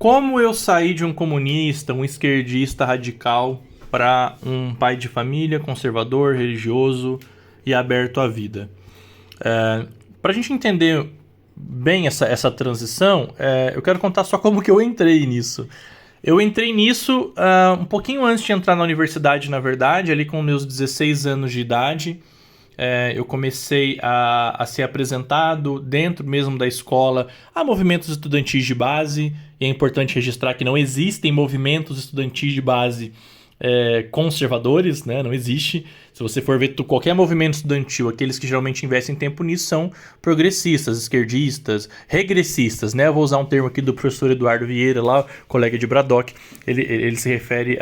Como eu saí de um comunista, um esquerdista radical, para um pai de família, conservador, religioso e aberto à vida? Para a gente entender bem essa transição, eu quero contar só como que eu entrei nisso. Eu entrei nisso um pouquinho antes de entrar na universidade, na verdade, ali com meus 16 anos de idade. Eu comecei a ser apresentado dentro mesmo da escola a movimentos estudantis de base. E é importante registrar que não existem movimentos estudantis de base conservadores, né? Não existe. Se você for ver qualquer movimento estudantil, aqueles que geralmente investem tempo nisso são progressistas, esquerdistas, regressistas, né? Eu vou usar um termo aqui do professor Eduardo Vieira, lá, colega de Braddock. Ele se refere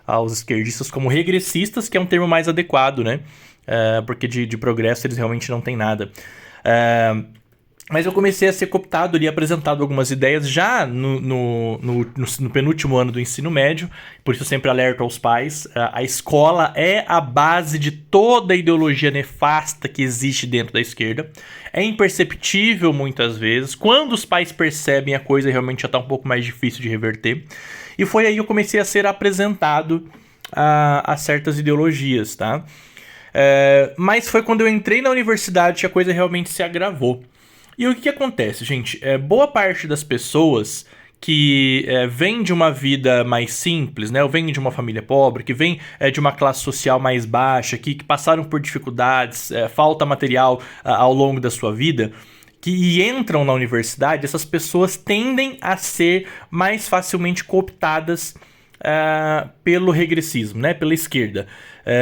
aos esquerdistas como regressistas, que é um termo mais adequado, né? Porque de progresso eles realmente não têm nada. Mas eu comecei a ser cooptado ali, apresentado algumas ideias já no penúltimo ano do ensino médio. Por isso eu sempre alerto aos pais. A escola é a base de toda a ideologia nefasta que existe dentro da esquerda. É imperceptível muitas vezes. Quando os pais percebem, a coisa realmente já está um pouco mais difícil de reverter. E foi aí que eu comecei a ser apresentado a certas ideologias, tá? Mas foi quando eu entrei na universidade que a coisa realmente se agravou. E o que acontece, gente? Boa parte das pessoas que vêm de uma vida mais simples, né? Ou vêm de uma família pobre, que vêm de uma classe social mais baixa, que passaram por dificuldades, falta material ao longo da sua vida, que entram na universidade, essas pessoas tendem a ser mais facilmente cooptadas pelo regressismo, né? Pela esquerda.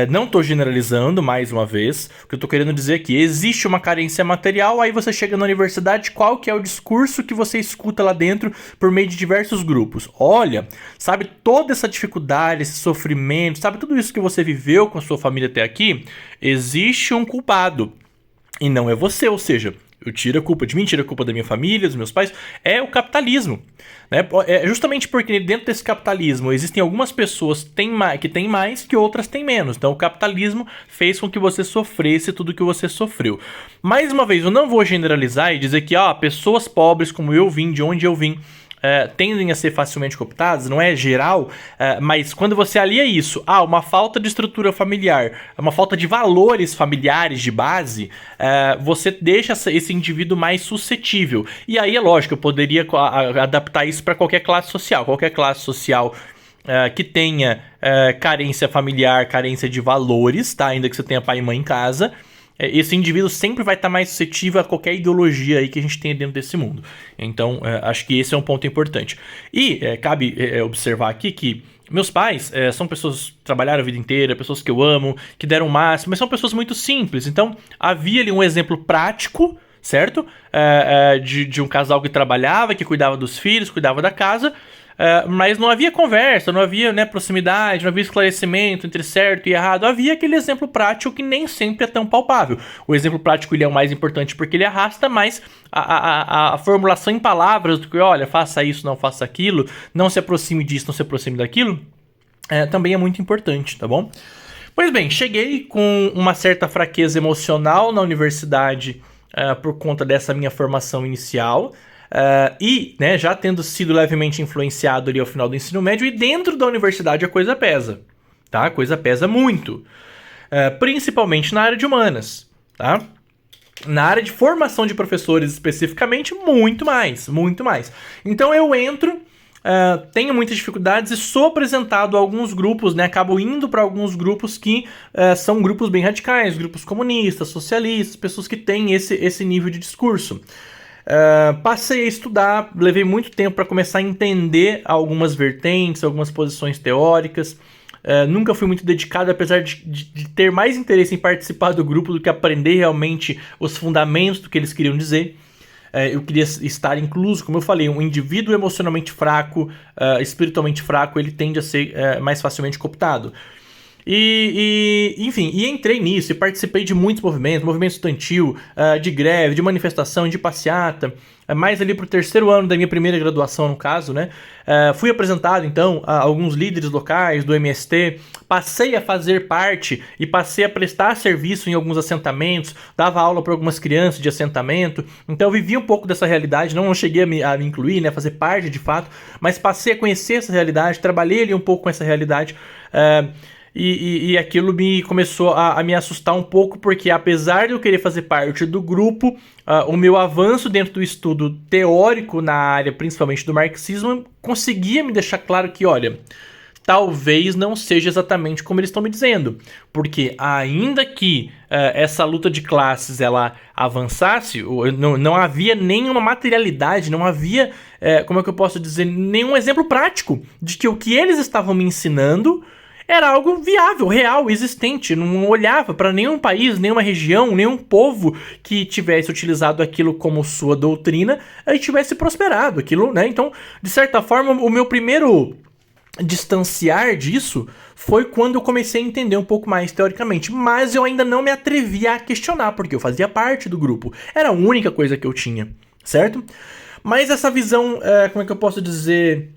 Não estou generalizando, mais uma vez. O que eu estou querendo dizer é que existe uma carência material, aí você chega na universidade, qual que é o discurso que você escuta lá dentro por meio de diversos grupos? Olha, sabe toda essa dificuldade, esse sofrimento, sabe tudo isso que você viveu com a sua família até aqui? Existe um culpado, e não é você, ou seja, eu tiro a culpa de mim, tiro a culpa da minha família, dos meus pais. É o capitalismo, né? Justamente porque dentro desse capitalismo existem algumas pessoas que têm mais, que outras têm menos. Então o capitalismo fez com que você sofresse tudo que você sofreu. Mais uma vez, eu não vou generalizar e dizer que pessoas pobres como eu vim, de onde eu vim, tendem a ser facilmente cooptadas, não é geral, mas quando você alia isso a uma falta de estrutura familiar, uma falta de valores familiares de base, você deixa esse indivíduo mais suscetível. E aí é lógico, eu poderia adaptar isso para qualquer classe social. Qualquer classe social que tenha carência familiar, carência de valores, tá? Ainda que você tenha pai e mãe em casa, esse indivíduo sempre vai estar mais suscetível a qualquer ideologia aí que a gente tenha dentro desse mundo. Então, acho que esse é um ponto importante. E cabe observar aqui que meus pais são pessoas que trabalharam a vida inteira, pessoas que eu amo, que deram o máximo, mas são pessoas muito simples. Então, havia ali um exemplo prático, certo? De um casal que trabalhava, que cuidava dos filhos, cuidava da casa, mas não havia conversa, não havia proximidade, não havia esclarecimento entre certo e errado. Havia aquele exemplo prático que nem sempre é tão palpável. O exemplo prático ele é o mais importante porque ele arrasta, mas a formulação em palavras do que, olha, faça isso, não faça aquilo, não se aproxime disso, não se aproxime daquilo, também é muito importante, tá bom? Pois bem, cheguei com uma certa fraqueza emocional na universidade por conta dessa minha formação inicial. E já tendo sido levemente influenciado ali ao final do ensino médio, e dentro da universidade a coisa pesa, tá? A coisa pesa muito, principalmente na área de humanas, tá? Na área de formação de professores especificamente, muito mais. Então eu entro, tenho muitas dificuldades e sou apresentado a alguns grupos, né? Acabo indo para alguns grupos que são grupos bem radicais, grupos comunistas, socialistas, pessoas que têm esse nível de discurso. Passei a estudar, levei muito tempo para começar a entender algumas vertentes, algumas posições teóricas. Nunca fui muito dedicado, apesar de ter mais interesse em participar do grupo do que aprender realmente os fundamentos do que eles queriam dizer. Eu queria estar incluso, como eu falei, um indivíduo emocionalmente fraco, espiritualmente fraco, ele tende a ser mais facilmente cooptado. Enfim, entrei nisso e participei de muitos movimentos, movimento estudantil, de greve, de manifestação, de passeata, mais ali pro terceiro ano da minha primeira graduação, no caso, né? Fui apresentado, então, a alguns líderes locais do MST, passei a fazer parte e passei a prestar serviço em alguns assentamentos, dava aula para algumas crianças de assentamento, então eu vivi um pouco dessa realidade, não cheguei a me incluir, né, fazer parte de fato, mas passei a conhecer essa realidade, trabalhei ali um pouco com essa realidade, e aquilo começou a me assustar um pouco, porque apesar de eu querer fazer parte do grupo, o meu avanço dentro do estudo teórico na área, principalmente do marxismo, conseguia me deixar claro que, olha, talvez não seja exatamente como eles estão me dizendo, porque ainda que essa luta de classes ela avançasse, não havia nenhuma materialidade, não havia, como é que eu posso dizer, nenhum exemplo prático de que o que eles estavam me ensinando era algo viável, real, existente. Não olhava para nenhum país, nenhuma região, nenhum povo que tivesse utilizado aquilo como sua doutrina e tivesse prosperado aquilo, né? Então, de certa forma, o meu primeiro distanciar disso foi quando eu comecei a entender um pouco mais teoricamente, mas eu ainda não me atrevia a questionar, porque eu fazia parte do grupo. Era a única coisa que eu tinha, certo? Mas essa visão, como é que eu posso dizer...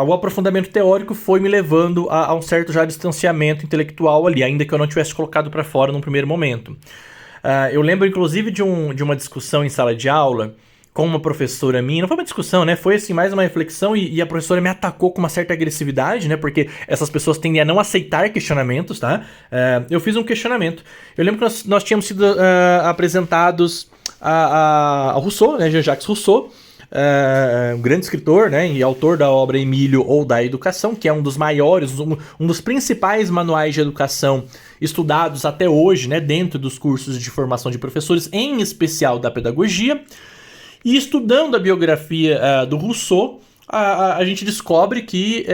o aprofundamento teórico foi me levando a um certo já distanciamento intelectual ali, ainda que eu não tivesse colocado para fora num primeiro momento. Eu lembro inclusive de uma discussão em sala de aula com uma professora minha, não foi uma discussão, né? Foi assim, mais uma reflexão e a professora me atacou com uma certa agressividade, né? Porque essas pessoas tendem a não aceitar questionamentos, tá? Eu fiz um questionamento. Eu lembro que nós tínhamos sido apresentados a Rousseau, né? Jean-Jacques Rousseau, um grande escritor, né, e autor da obra Emílio ou da Educação, que é um dos maiores, um dos principais manuais de educação estudados até hoje, né, dentro dos cursos de formação de professores, em especial da pedagogia. E estudando a biografia do Rousseau, a gente descobre que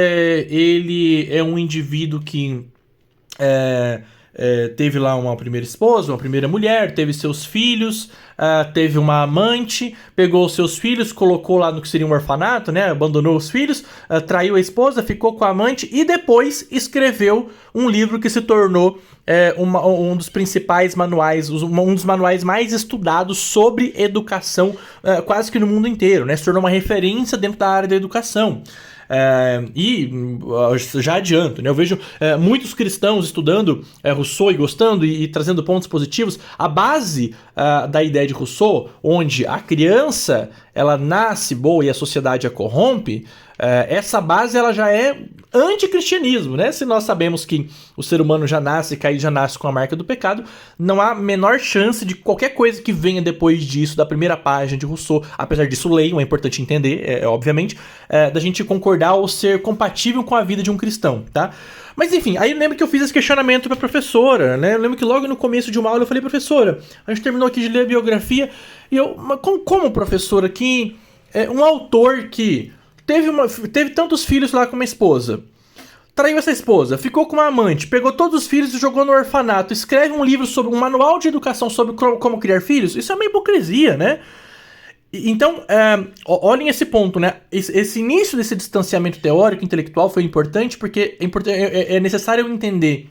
ele é um indivíduo que teve lá uma primeira esposa, uma primeira mulher, teve seus filhos, teve uma amante, pegou os seus filhos, colocou lá no que seria um orfanato, né? Abandonou os filhos, traiu a esposa, ficou com a amante e depois escreveu um livro que se tornou um dos principais manuais, um dos manuais mais estudados sobre educação quase que no mundo inteiro, né? Se tornou uma referência dentro da área da educação. Já adianto, né? Eu vejo muitos cristãos estudando Rousseau e gostando e trazendo pontos positivos. A base da ideia de Rousseau, onde a criança ela nasce boa e a sociedade a corrompe, essa base ela já é anticristianismo, né? Se nós sabemos que o ser humano já nasce caído, já nasce com a marca do pecado, não há menor chance de qualquer coisa que venha depois disso, da primeira página de Rousseau, apesar disso leiam, é importante entender, obviamente, da gente concordar ou ser compatível com a vida de um cristão, tá? Mas enfim, aí eu lembro que eu fiz esse questionamento pra professora, né? Eu lembro que logo no começo de uma aula eu falei, professora, a gente terminou aqui de ler a biografia, e eu, mas como professora, que um autor que teve tantos filhos lá com uma esposa, traiu essa esposa, ficou com uma amante, pegou todos os filhos e jogou no orfanato, escreve um livro sobre um manual de educação sobre como criar filhos, isso é uma hipocrisia, né? Então, olhem esse ponto, né? Esse início desse distanciamento teórico, intelectual foi importante porque é necessário eu entender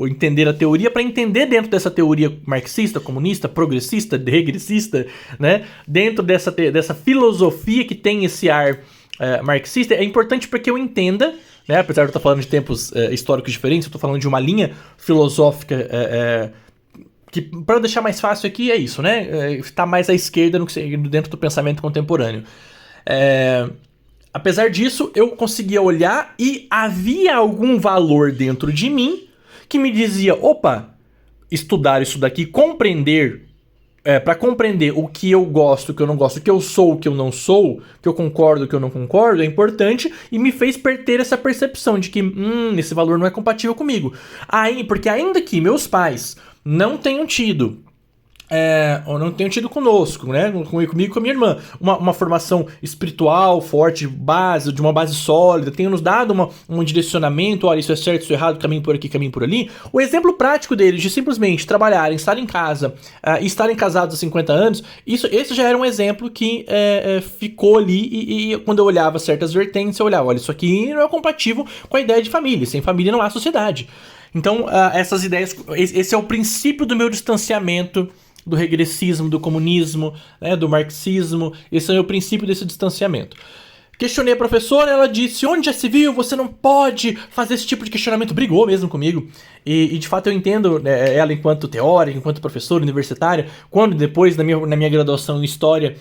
entender a teoria para entender dentro dessa teoria marxista, comunista, progressista, regressista, né? Dentro dessa filosofia que tem esse ar marxista, é importante para que eu entenda, né? Apesar de eu estar falando de tempos históricos diferentes, eu estou falando de uma linha filosófica que, para deixar mais fácil aqui, é isso, né? Está mais à esquerda dentro do pensamento contemporâneo. Apesar disso, eu conseguia olhar e havia algum valor dentro de mim que me dizia, opa, estudar isso daqui, compreender, para compreender o que eu gosto, o que eu não gosto, o que eu sou, o que eu não sou, o que eu concordo, o que eu não concordo, é importante e me fez ter essa percepção de que esse valor não é compatível comigo. Porque ainda que meus pais não tenham tido ou não tenham tido conosco, né? Comigo e com a minha irmã. Uma formação espiritual forte, de uma base sólida, tenham nos dado um direcionamento, olha, isso é certo, isso é errado, caminho por aqui, caminho por ali. O exemplo prático deles de simplesmente trabalharem, estar em casa e estarem casados há 50 anos, esse já era um exemplo que ficou ali e quando eu olhava certas vertentes, eu olhava, olha, isso aqui não é compatível com a ideia de família. Sem família não há sociedade. Então, essas ideias, esse é o princípio do meu distanciamento do regressismo, do comunismo, né, do marxismo. Esse é o princípio desse distanciamento. Questionei a professora, ela disse, onde já se viu, você não pode fazer esse tipo de questionamento. Brigou mesmo comigo. E de fato eu entendo ela enquanto teórica, enquanto professora universitária, quando depois na minha graduação em História,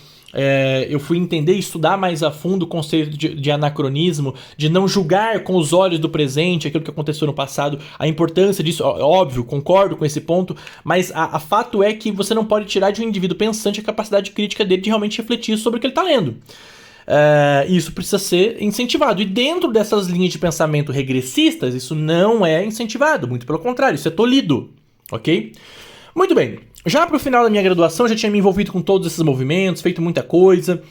eu fui entender e estudar mais a fundo o conceito de anacronismo, de não julgar com os olhos do presente aquilo que aconteceu no passado, a importância disso, óbvio, concordo com esse ponto, mas a fato é que você não pode tirar de um indivíduo pensante a capacidade crítica dele de realmente refletir sobre o que ele está lendo. Isso precisa ser incentivado. E dentro dessas linhas de pensamento regressistas, isso não é incentivado, muito pelo contrário, isso é tolhido, ok? Muito bem, já para o final da minha graduação, eu já tinha me envolvido com todos esses movimentos, feito muita coisa,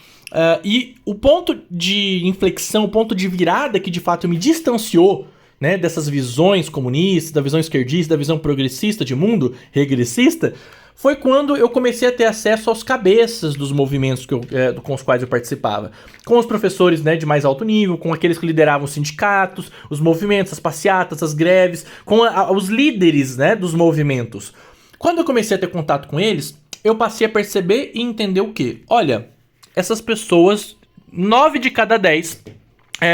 e o ponto de inflexão, o ponto de virada que de fato me distanciou, né, dessas visões comunistas, da visão esquerdista, da visão progressista de mundo, regressista, foi quando eu comecei a ter acesso aos cabeças dos movimentos com os quais eu participava. Com os professores, né, de mais alto nível, com aqueles que lideravam os sindicatos, os movimentos, as passeatas, as greves, com os líderes, né, dos movimentos. Quando eu comecei a ter contato com eles, eu passei a perceber e entender o quê? Olha, essas pessoas, 9 de cada 10...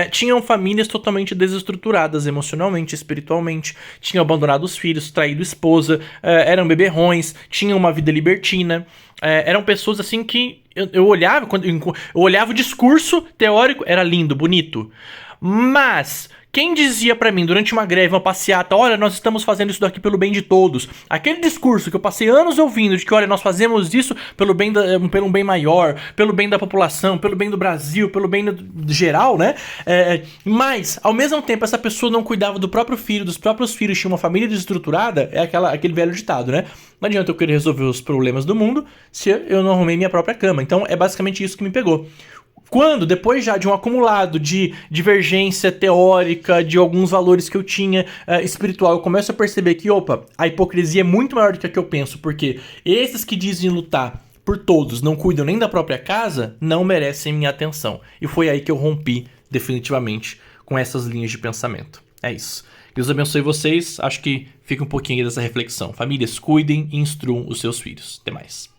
tinham famílias totalmente desestruturadas emocionalmente, espiritualmente, tinham abandonado os filhos, traído esposa, eram beberrões, tinham uma vida libertina, eram pessoas assim que eu olhava, quando eu olhava o discurso teórico, era lindo, bonito, mas quem dizia pra mim durante uma greve, uma passeata, olha, nós estamos fazendo isso daqui pelo bem de todos, aquele discurso que eu passei anos ouvindo, de que, olha, nós fazemos isso pelo um bem maior, pelo bem da população, pelo bem do Brasil, pelo bem geral, né? Mas, ao mesmo tempo, essa pessoa não cuidava do próprio filho, dos próprios filhos, tinha uma família desestruturada, aquele velho ditado, né? Não adianta eu querer resolver os problemas do mundo se eu não arrumei minha própria cama. Então, é basicamente isso que me pegou. Quando, depois já de um acumulado de divergência teórica, de alguns valores que eu tinha espiritual, eu começo a perceber que, opa, a hipocrisia é muito maior do que a que eu penso, porque esses que dizem lutar por todos, não cuidam nem da própria casa, não merecem minha atenção. E foi aí que eu rompi definitivamente com essas linhas de pensamento. É isso. Deus abençoe vocês, acho que fica um pouquinho aí dessa reflexão. Famílias, cuidem e instruam os seus filhos. Até mais.